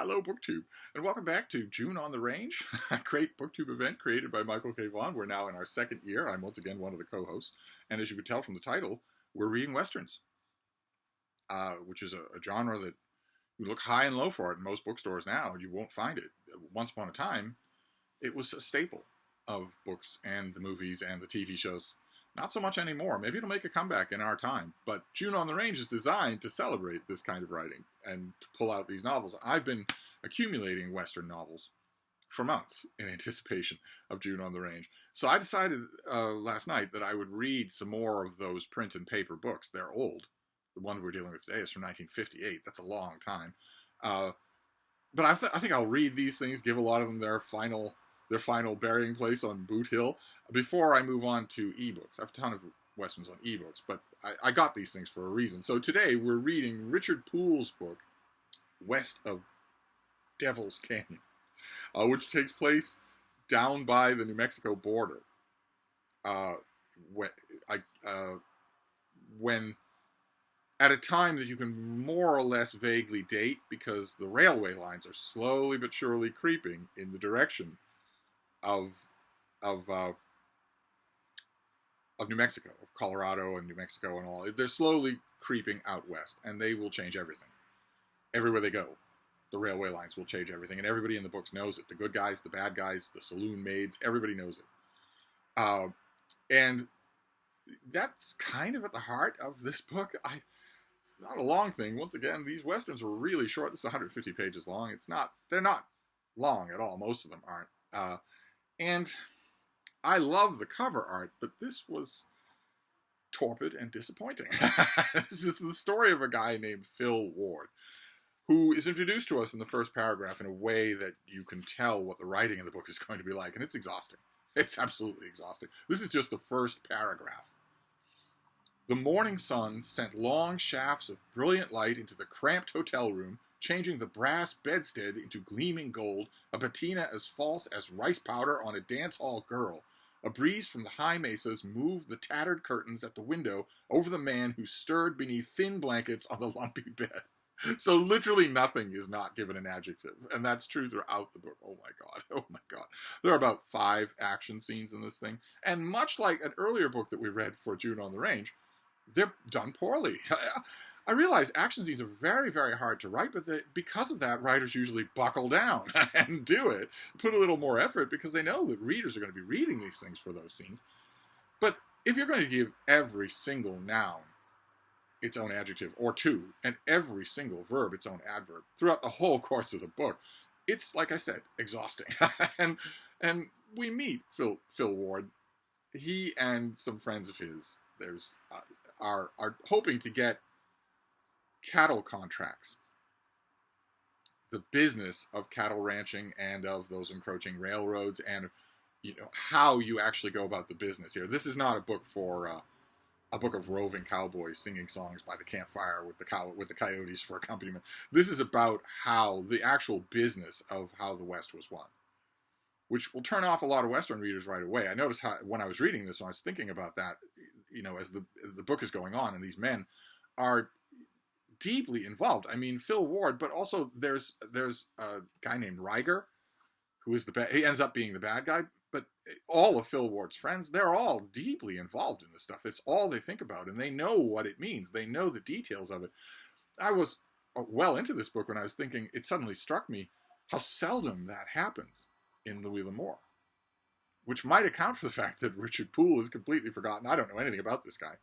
Hello, BookTube, and welcome back to June on the Range, a great BookTube event created by Michael K. Vaughan. We're now in our second year. I'm once again one of the co-hosts, and as you could tell from the title, we're reading Westerns, which is a genre that you look high and low for it in most bookstores now, and you won't find it. Once upon a time, it was a staple of books and the movies and the TV shows. Not so much anymore. Maybe it'll make a comeback in our time. But June on the Range is designed to celebrate this kind of writing and to pull out these novels. I've been accumulating Western novels for months in anticipation of June on the Range. So I decided last night that I would read some more of those print and paper books. They're old. The one we're dealing with today is from 1958. That's a long time. But I think I'll read these things, give a lot of them their final burying place on Boot Hill before I move on to ebooks. I have a ton of Westerns on ebooks, but I got these things for a reason. So today we're reading Richard Poole's book, West of Devil's Canyon, which takes place down by the New Mexico border. When at a time that you can more or less vaguely date, because the railway lines are slowly but surely creeping in the direction of New Mexico, of Colorado and New Mexico and all. They're slowly creeping out west, and they will change everything. Everywhere they go, the railway lines will change everything, and everybody in the books knows it. The good guys, the bad guys, the saloon maids, everybody knows it. And that's kind of at the heart of this book. It's not a long thing. Once again, these Westerns were really short. This is 150 pages long. They're not long at all. Most of them aren't. And I love the cover art, but this was torpid and disappointing. This is the story of a guy named Phil Ward, who is introduced to us in the first paragraph in a way that you can tell what the writing in the book is going to be like, and it's exhausting. It's absolutely exhausting. This is just the first paragraph. The morning sun sent long shafts of brilliant light into the cramped hotel room, changing the brass bedstead into gleaming gold, a patina as false as rice powder on a dance hall girl. A breeze from the high mesas moved the tattered curtains at the window over the man who stirred beneath thin blankets on the lumpy bed. So literally nothing is not given an adjective, and that's true throughout the book. Oh my god. There are about 5 action scenes in this thing, and much like an earlier book that we read for June on the Range, they're done poorly. I realize action scenes are very, very hard to write, but because of that, writers usually buckle down and do it, put a little more effort, because they know that readers are going to be reading these things for those scenes. But if you're going to give every single noun its own adjective, or two, and every single verb its own adverb, throughout the whole course of the book, it's, like I said, exhausting. and we meet Phil Ward. He and some friends of his are hoping to get cattle contracts, the business of cattle ranching and of those encroaching railroads, and how you actually go about the business here. This is not a book for a book of roving cowboys singing songs by the campfire with the coyotes for accompaniment. This is about how the actual business of how the West was won, which will turn off a lot of Western readers right away. I noticed how, when I was reading this, when I was thinking about that, as the book is going on, and these men are deeply involved. I mean, Phil Ward, but also there's a guy named Riger, who is he ends up being the bad guy, but all of Phil Ward's friends, they're all deeply involved in this stuff. It's all they think about, and they know what it means. They know the details of it. I was well into this book when I was thinking, it suddenly struck me how seldom that happens in Louis L'Amour, which might account for the fact that Richard Poole is completely forgotten. I don't know anything about this guy.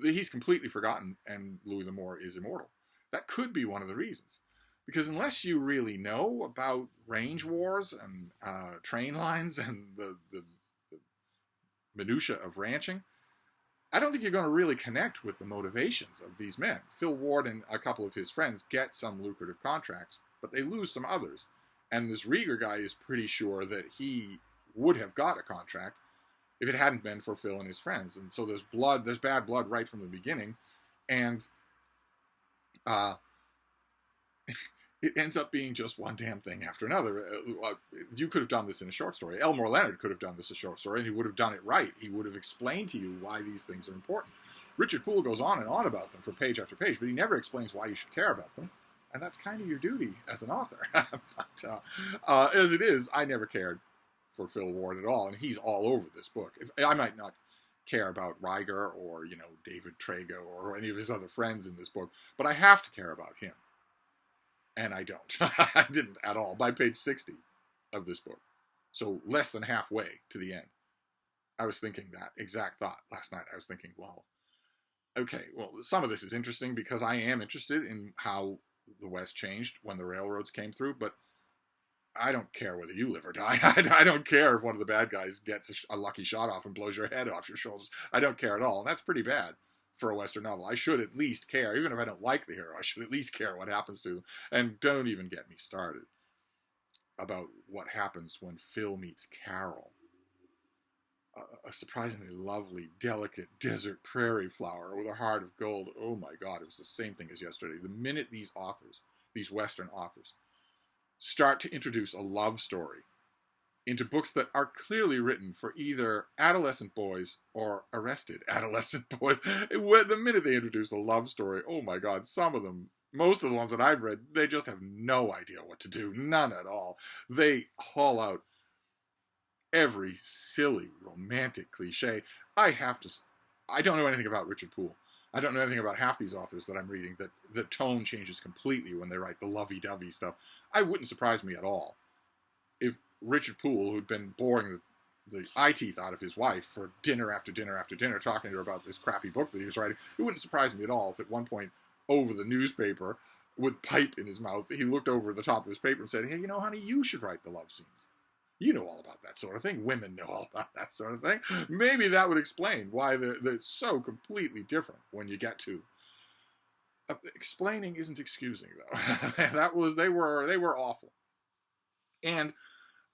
He's completely forgotten, and Louis L'Amour is immortal. That could be one of the reasons. Because unless you really know about range wars and train lines and the minutia of ranching, I don't think you're going to really connect with the motivations of these men. Phil Ward and a couple of his friends get some lucrative contracts, but they lose some others. And this Rieger guy is pretty sure that he would have got a contract if it hadn't been for Phil and his friends. And so there's bad blood right from the beginning. And it ends up being just one damn thing after another. You could have done this in a short story. Elmore Leonard could have done this in a short story, and he would have done it right. He would have explained to you why these things are important. Richard Poole goes on and on about them for page after page, but he never explains why you should care about them. And that's kind of your duty as an author. But as it is, I never cared for Phil Ward at all, and he's all over this book. I might not care about Riger or, David Trago or any of his other friends in this book, but I have to care about him. And I don't. I didn't at all by page 60 of this book. So less than halfway to the end. I was thinking that exact thought last night. I was thinking, well, okay, well, some of this is interesting because I am interested in how the West changed when the railroads came through, but I don't care whether you live or die. I don't care if one of the bad guys gets a lucky shot off and blows your head off your shoulders. I don't care at all, and that's pretty bad for a Western novel. I should at least care, even if I don't like the hero, I should at least care what happens to them. And don't even get me started about what happens when Phil meets Carol. A surprisingly lovely, delicate desert prairie flower with a heart of gold. Oh my God, it was the same thing as yesterday. The minute these authors, these Western authors, start to introduce a love story into books that are clearly written for either adolescent boys or arrested adolescent boys, the minute they introduce a love story, oh my God, some of them, most of the ones that I've read, they just have no idea what to do. None at all. They haul out every silly romantic cliche. I don't know anything about Richard Poole. I don't know anything about half these authors that I'm reading, that the tone changes completely when they write the lovey-dovey stuff. I wouldn't surprise me at all if Richard Poole, who'd been boring the eye teeth out of his wife for dinner after dinner after dinner, talking to her about this crappy book that he was writing, it wouldn't surprise me at all if at one point over the newspaper with pipe in his mouth, he looked over the top of his paper and said, hey, honey, you should write the love scenes. You know all about that sort of thing. Women know all about that sort of thing. Maybe that would explain why they're so completely different when you get to. Explaining isn't excusing, though. They were awful. And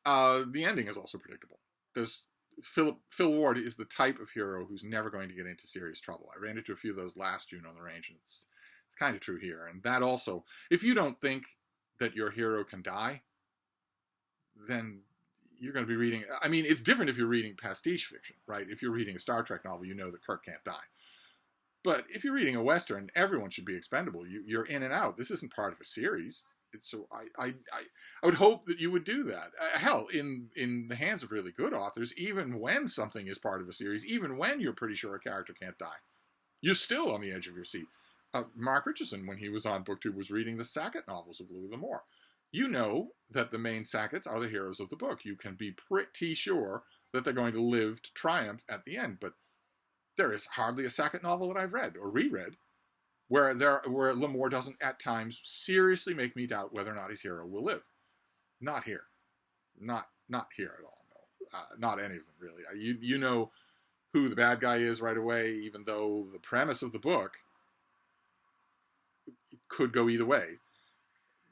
the ending is also predictable. Phil Ward is the type of hero who's never going to get into serious trouble. I ran into a few of those last June on the range, and it's kind of true here. And that also, if you don't think that your hero can die, then you're going to be reading, it's different if you're reading pastiche fiction, right? If you're reading a Star Trek novel, you know that Kirk can't die. But if you're reading a Western, everyone should be expendable. You're in and out. This isn't part of a series. So I would hope that you would do that. Hell, in the hands of really good authors, even when something is part of a series, even when you're pretty sure a character can't die, you're still on the edge of your seat. Mark Richardson, when he was on BookTube, was reading the Sackett novels of Louis L'Amour. You know that the main Sacketts are the heroes of the book. You can be pretty sure that they're going to live to triumph at the end. But there is hardly a Sackett novel that I've read or reread where L'Amour doesn't at times seriously make me doubt whether or not his hero will live. Not here. Not here at all. No. Not any of them, really. You know who the bad guy is right away, even though the premise of the book could go either way.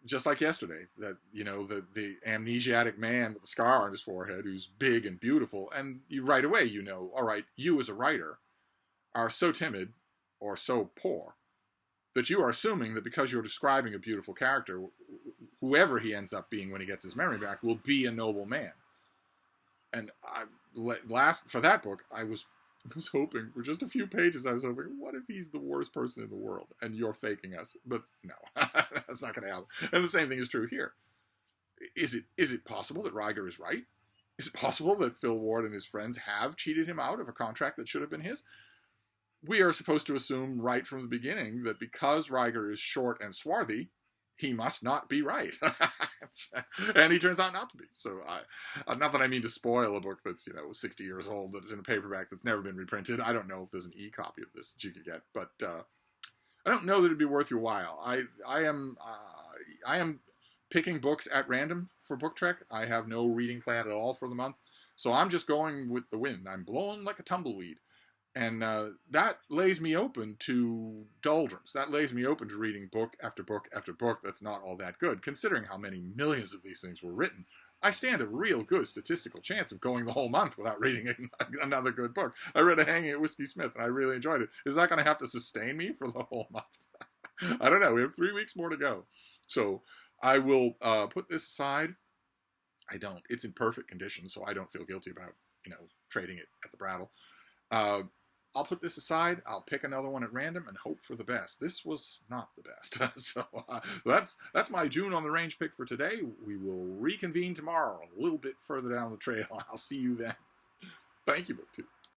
Just like yesterday, that, the amnesiac man with the scar on his forehead who's big and beautiful, and right away all right, you as a writer are so timid or so poor that you are assuming that because you're describing a beautiful character, whoever he ends up being when he gets his memory back will be a noble man. And for that book, I was hoping for just a few pages. I was hoping, what if he's the worst person in the world and you're faking us? But no, that's not going to happen. And the same thing is true here. Is it possible that Riger is right? Is it possible that Phil Ward and his friends have cheated him out of a contract that should have been his? We are supposed to assume right from the beginning that because Riger is short and swarthy, he must not be right. And he turns out not to be. So, not that I mean to spoil a book that's, 60 years old, that's in a paperback that's never been reprinted. I don't know if there's an e-copy of this that you could get, but I don't know that it'd be worth your while. I am picking books at random for Book Trek. I have no reading plan at all for the month, so I'm just going with the wind. I'm blowing like a tumbleweed. And that lays me open to doldrums. That lays me open to reading book after book after book that's not all that good. Considering how many millions of these things were written, I stand a real good statistical chance of going the whole month without reading another good book. I read A Hanging at Whiskey Smith, and I really enjoyed it. Is that going to have to sustain me for the whole month? I don't know. We have 3 weeks more to go. So I will put this aside. I don't. It's in perfect condition, so I don't feel guilty about, trading it at the brattle. I'll put this aside. I'll pick another one at random and hope for the best. This was not the best. So that's my June on the Range pick for today. We will reconvene tomorrow a little bit further down the trail. I'll see you then. Thank you, BookTube.